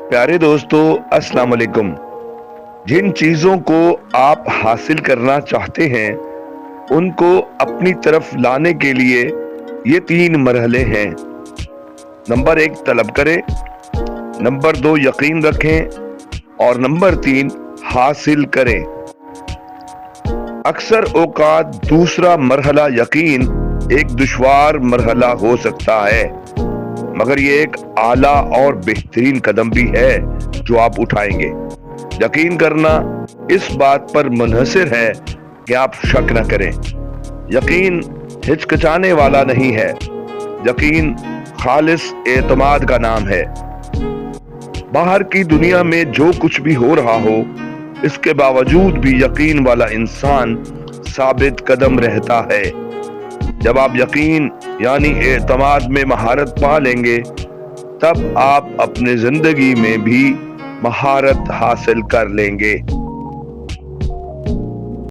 प्यारे दोस्तों, अस्सलाम वालेकुम। जिन चीजों को आप हासिल करना चाहते हैं उनको अपनी तरफ लाने के लिए ये 3 मरहले हैं। नंबर 1 तलब करें, नंबर 2 यकीन रखें और नंबर 3 हासिल करें। अक्सर औकात दूसरा मरहला यकीन एक दुश्वार मरहला हो सकता है, मगर ये एक आला और बेहतरीन कदम भी है जो आप उठाएंगे। यकीन करना इस बात पर मुनहसर है कि आप शक न करें। यकीन हिचकिचाने वाला नहीं है, यकीन खालिस एतमाद का नाम है। बाहर की दुनिया में जो कुछ भी हो रहा हो, इसके बावजूद भी यकीन वाला इंसान साबित कदम रहता है। जब आप यकीन यानी एतमाद में महारत पा लेंगे, तब आप अपने जिंदगी में भी महारत हासिल कर लेंगे।